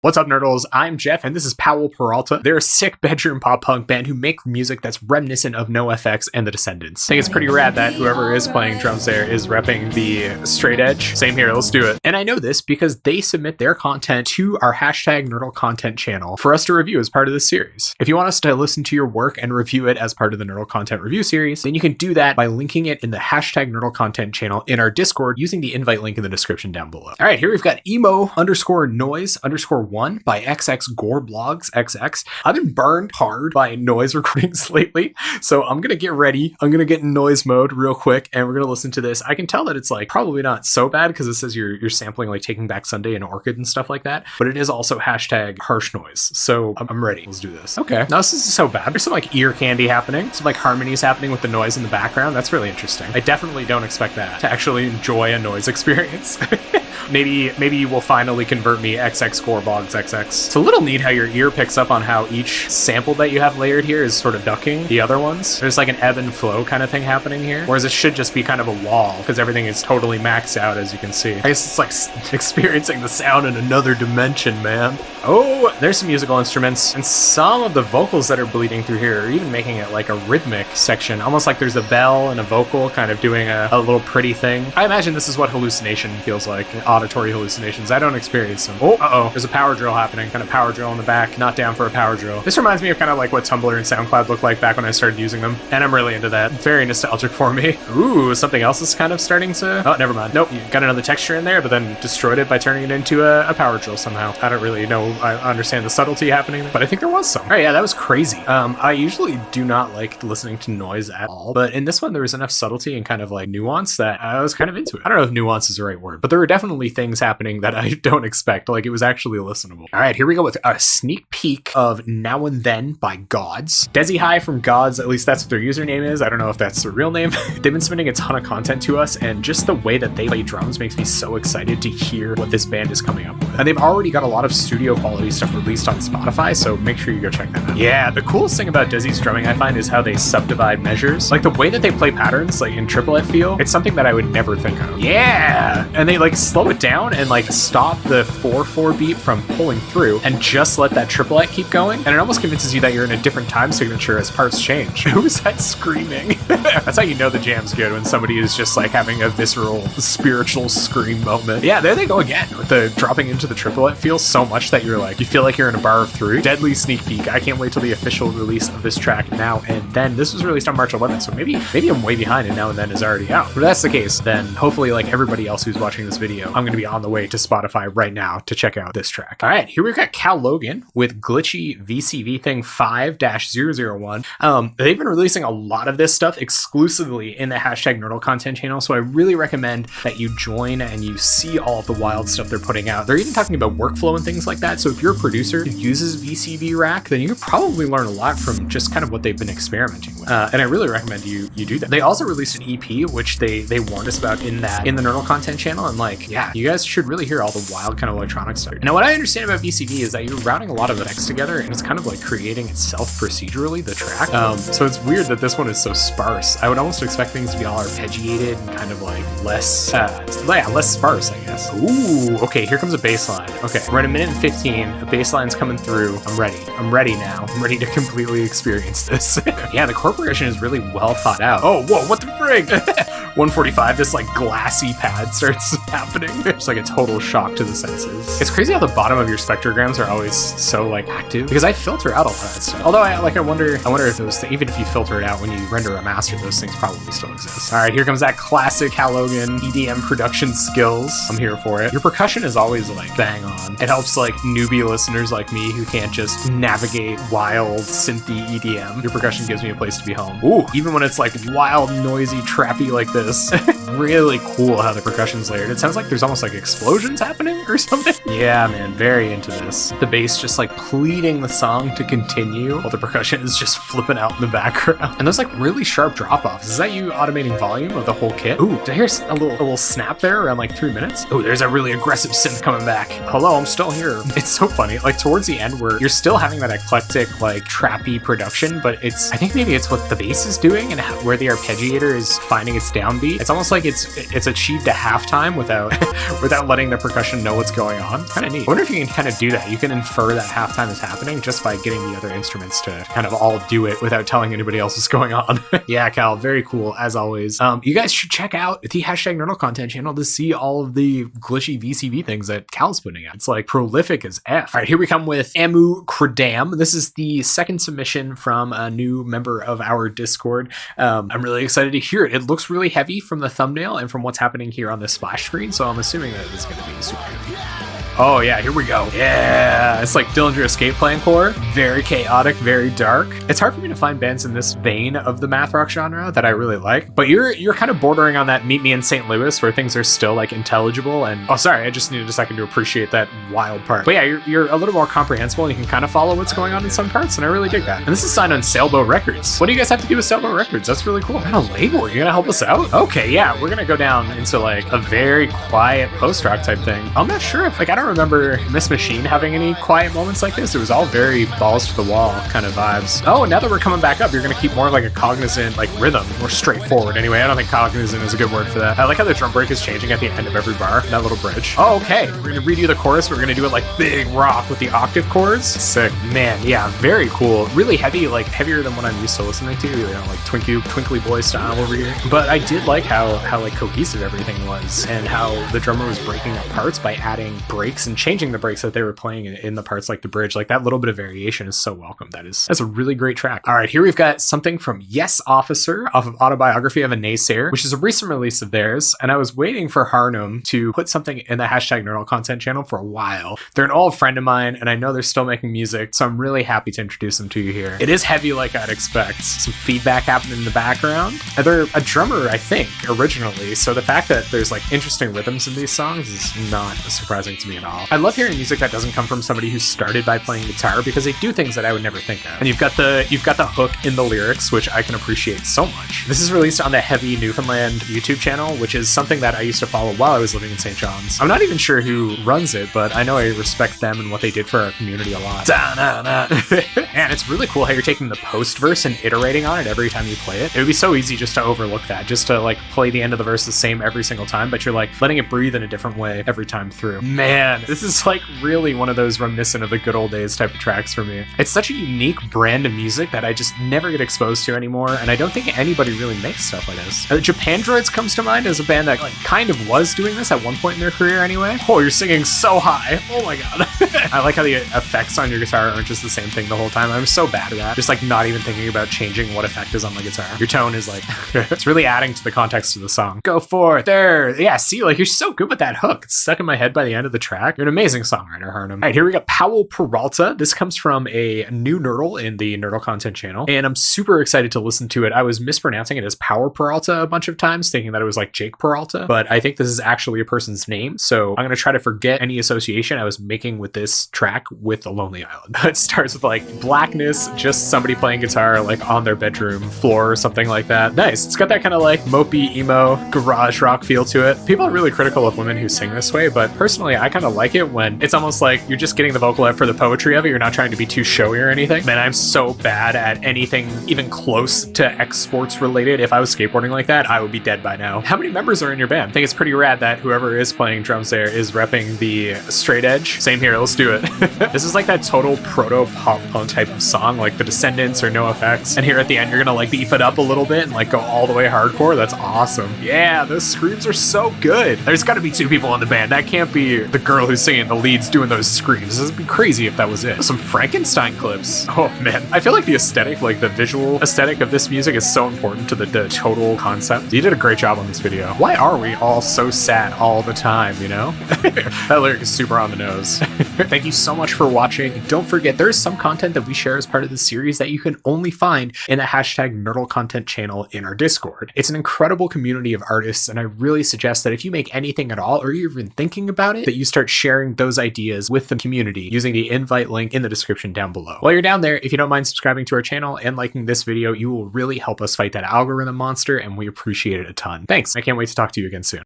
What's up, nerdles? I'm Jeff, and this is Powell Peralta. They're a sick bedroom pop punk band who make music that's reminiscent of NOFX and the Descendants. I think it's pretty rad that whoever is playing drums there is repping the straight edge. Same here, let's do it. And I know this because they submit their content to our hashtag Nerdle Content channel for us to review as part of this series. If you want us to listen to your work and review it as part of the Nerdle Content review series, then you can do that by linking it in the hashtag Nerdle Content channel in our Discord using the invite link in the description down below. All right, here we've got Emo_Noise_1 by xxGoreblogzxx. I've been burned hard by noise recordings lately, so I'm gonna get ready. I'm gonna get in noise mode real quick, and we're gonna listen to this. I can tell that it's like probably not so bad because it says you're sampling like Taking Back Sunday and Orchid and stuff like that, but it is also hashtag harsh noise. So I'm ready. Let's do this. Okay, now this isn't so bad. There's some like ear candy happening, some like harmonies happening with the noise in the background. That's really interesting. I definitely don't expect that to actually enjoy a noise experience. Maybe you will finally convert me xxGoreblogzxx. It's a little neat how your ear picks up on how each sample that you have layered here is sort of ducking the other ones. There's like an ebb and flow kind of thing happening here, whereas it should just be kind of a wall because everything is totally maxed out, as you can see. I guess it's like experiencing the sound in another dimension, man. Oh, there's some musical instruments, and some of the vocals that are bleeding through here are even making it like a rhythmic section, almost like there's a bell and a vocal kind of doing a little pretty thing. I imagine this is what hallucination feels like, auditory hallucinations. I don't experience them. Oh, there's a power drill happening, kind of power drill in the back, not down for a power drill. This reminds me of kind of like what Tumblr and SoundCloud looked like back when I started using them, and I'm really into that. Very nostalgic for me. Ooh, something else is kind of starting to... Oh, never mind. Nope, you got another texture in there, but then destroyed it by turning it into a power drill somehow. I don't really know. I understand the subtlety happening, but I think there was some. All right, yeah, that was crazy. I usually do not like listening to noise at all, but in this one, there was enough subtlety and kind of like nuance that I was kind of into it. I don't know if nuance is the right word, but there were definitely things happening that I don't expect. Like, it was actually listenable. All right, here we go with a sneak peek of Now and Then by Gods. Desi High from Gods, at least that's what their username is. I don't know if that's the real name. They've been submitting a ton of content to us, and just the way that they play drums makes me so excited to hear what this band is coming up with. And they've already got a lot of studio quality stuff released on Spotify, so make sure you go check that out. Yeah, the coolest thing about Desi's drumming, I find, is how they subdivide measures. Like, the way that they play patterns, like in triplet feel, it's something that I would never think of. Yeah! And they like slow it down and like stop the 4/4 beat from pulling through and just let that triplet keep going, and it almost convinces you that you're in a different time signature as parts change. Who is that screaming? That's how you know the jam's good, when somebody is just like having a visceral spiritual scream moment. Yeah, there they go again with the dropping into the triplet. Feels so much that you're like, you feel like you're in a bar of three. Deadly sneak peek. I can't wait till the official release of this track Now and Then. This was released on March 11th, so maybe I'm way behind and Now and Then is already out. But if that's the case, then hopefully, like everybody else who's watching this video, I'm going to be on the way to Spotify right now to check out this track. All right, here we've got Calogin with Glitchy VCV Thing 5-001. They've been releasing a lot of this stuff exclusively in the hashtag Nerdle Content channel, so I really recommend that you join and you see all of the wild stuff they're putting out. They're even talking about workflow and things like that, so if you're a producer who uses VCV Rack, then you could probably learn a lot from just kind of what they've been experimenting with. And I really recommend you do that. They also released an EP, which they warned us about in the Nerdle Content channel, and like, yeah, you guys should really hear all the wild kind of electronic stuff. Now, what I understand about VCV is that you're routing a lot of effects together, and it's kind of like creating itself procedurally, the track. So it's weird that this one is so sparse. I would almost expect things to be all arpeggiated and kind of like less sparse, I guess. Ooh, okay, here comes a bass line. Okay, we're at 1 minute and 15. The bass line's coming through. I'm ready now. I'm ready to completely experience this. Yeah, the chord progression is really well thought out. Oh, whoa, what the frig? 145, this like glassy pad starts happening. It's like a total shock to the senses. It's crazy how the bottom of your spectrograms are always so like active, because I filter out a lot of that stuff. Although I wonder if those even if you filter it out when you render a master, those things probably still exist. All right, here comes that classic Calogin EDM production skills. I'm here for it. Your percussion is always like bang on. It helps like newbie listeners like me who can't just navigate wild synthy EDM. Your percussion gives me a place to be home. Ooh, even when it's like wild, noisy, trappy like this. Really cool how the percussion's layered. It sounds like there's almost like explosions happening or something. Yeah, man, very into this. The bass just like pleading the song to continue while the percussion is just flipping out in the background. And those like really sharp drop-offs. Is that you automating volume of the whole kit? Ooh, did I hear a little snap there around like 3 minutes? Ooh, there's a really aggressive synth coming back. back. Hello, I'm still here. It's so funny. Like towards the end where you're still having that eclectic, like trappy production, but I think maybe it's what the bass is doing and where the arpeggiator is finding its downbeat. It's almost like it's achieved a halftime without without letting the percussion know what's going on. Kind of neat. I wonder if you can kind of do that. You can infer that halftime is happening just by getting the other instruments to kind of all do it without telling anybody else what's going on. Yeah, Cal, very cool as always. You guys should check out the #Nerdle content channel to see all of the glitchy VCV things that Cal's putting out. It's like prolific as F. All right, here we come with Amukredam. This is the second submission from a new member of our Discord. I'm really excited to hear it. It looks really heavy from the thumbnail and from what's happening here on the splash screen, so I'm assuming that it's going to be super heavy. Oh yeah, here we go. Yeah, it's like Dillinger Escape Plan Core. Very chaotic, very dark. It's hard for me to find bands in this vein of the math rock genre that I really like, but you're kind of bordering on that Meet Me in St. Louis where things are still like intelligible and, oh sorry, I just needed a second to appreciate that wild part. But yeah, you're a little more comprehensible and you can kind of follow what's going on in some parts, and I really dig that. And this is signed on Sailboat Records. What do you guys have to do with Sailboat Records? That's really cool. What a label. You're gonna help us out? Okay, yeah, we're gonna go down into like a very quiet post-rock type thing. I'm not sure if, like, I don't remember Miss Machine having any quiet moments like this. It was all very balls to the wall kind of vibes. Oh, now that we're coming back up, you're gonna keep more of like a cognizant like rhythm, more straightforward. Anyway, I don't think cognizant is a good word for that. I like how the drum break is changing at the end of every bar, that little bridge. Oh, okay, we're gonna redo the chorus, but we're gonna do it like big rock with the octave chords. Sick. Man, yeah, very cool. Really heavy, like heavier than what I'm used to listening to, you know, like twinkly boy style over here. But I did like how like cohesive everything was and how the drummer was breaking up parts by adding breaks and changing the breaks that they were playing in the parts like the bridge. Like that little bit of variation is so welcome. That's a really great track. All right, here we've got something from Yes Officer off of Autobiography of a Naysayer, which is a recent release of theirs, and I was waiting for Harnum to put something in the #Nerdle content channel for a while. They're an old friend of mine and I know they're still making music, so I'm really happy to introduce them to you here. It is heavy like I'd expect. Some feedback happening in the background. They're a drummer, I think, originally, so the fact that there's like interesting rhythms in these songs is not surprising to me at all. I love hearing music that doesn't come from somebody who started by playing guitar because they do things that I would never think of. And you've got the hook in the lyrics, which I can appreciate so much. This is released on the Heavy Newfoundland YouTube channel, which is something that I used to follow while I was living in St. John's. I'm not even sure who runs it, but I know I respect them and what they did for our community a lot. And it's really cool how you're taking the post verse and iterating on it every time you play it. It would be so easy just to overlook that, just to like play the end of the verse the same every single time, but you're like letting it breathe in a different way every time through. Man, this is like really one of those reminiscent of the good old days type of tracks for me. It's such a unique brand of music that I just never get exposed to anymore, and I don't think anybody really makes stuff like this. Japandroids comes to mind as a band that like kind of was doing this at one point in their career anyway. Oh, you're singing so high. Oh my god. I like how the effects on your guitar aren't just the same thing the whole time. I'm so bad at that. Just like not even thinking about changing what effect is on the guitar. Your tone is like, it's really adding to the context of the song. Go for it. There. Yeah, see, like you're so good with that hook. It's stuck in my head by the end of the track. You're an amazing songwriter, Harnum. All right, here we got Powell Peralta. This comes from a new Nerdle in the Nerdle content channel, and I'm super excited to listen to it. I was mispronouncing it as Power Peralta a bunch of times, thinking that it was like Jake Peralta, but I think this is actually a person's name, so I'm going to try to forget any association I was making with this track with A Lonely Island. It starts with like blackness, just somebody playing guitar like on their bedroom floor or something like that. Nice. It's got that kind of like mopey, emo, garage rock feel to it. People are really critical of women who sing this way, but personally, I kind of like it when it's almost like you're just getting the vocal out for the poetry of it. You're not trying to be too showy or anything. Man, I'm so bad at anything even close to X sports related. If I was skateboarding like that, I would be dead by now. How many members are in your band? I think it's pretty rad that whoever is playing drums there is repping the straight edge. Same here, let's do it. This is like that total proto pop punk type of song, like the Descendants or NOFX. And here at the end, you're gonna like beef it up a little bit and like go all the way hardcore. That's awesome. Yeah, those screams are so good. There's gotta be two people in the band. That can't be the girl who's singing the leads doing those screams. This would be crazy if that was it. Some Frankenstein clips. Oh man, I feel like the aesthetic, like the visual aesthetic of this music is so important to the total concept. You did a great job on this video. Why are we all so sad all the time, you know? That lyric is super on the nose. Thank you so much for watching. Don't forget, there's some content that we share as part of the series that you can only find in the #Nerdle content channel in our Discord. It's an incredible community of artists, and I really suggest that if you make anything at all, or you're even thinking about it, that you start sharing those ideas with the community using the invite link in the description down below. While you're down there, if you don't mind subscribing to our channel and liking this video, you will really help us fight that algorithm monster, and we appreciate it a ton. Thanks. I can't wait to talk to you again soon.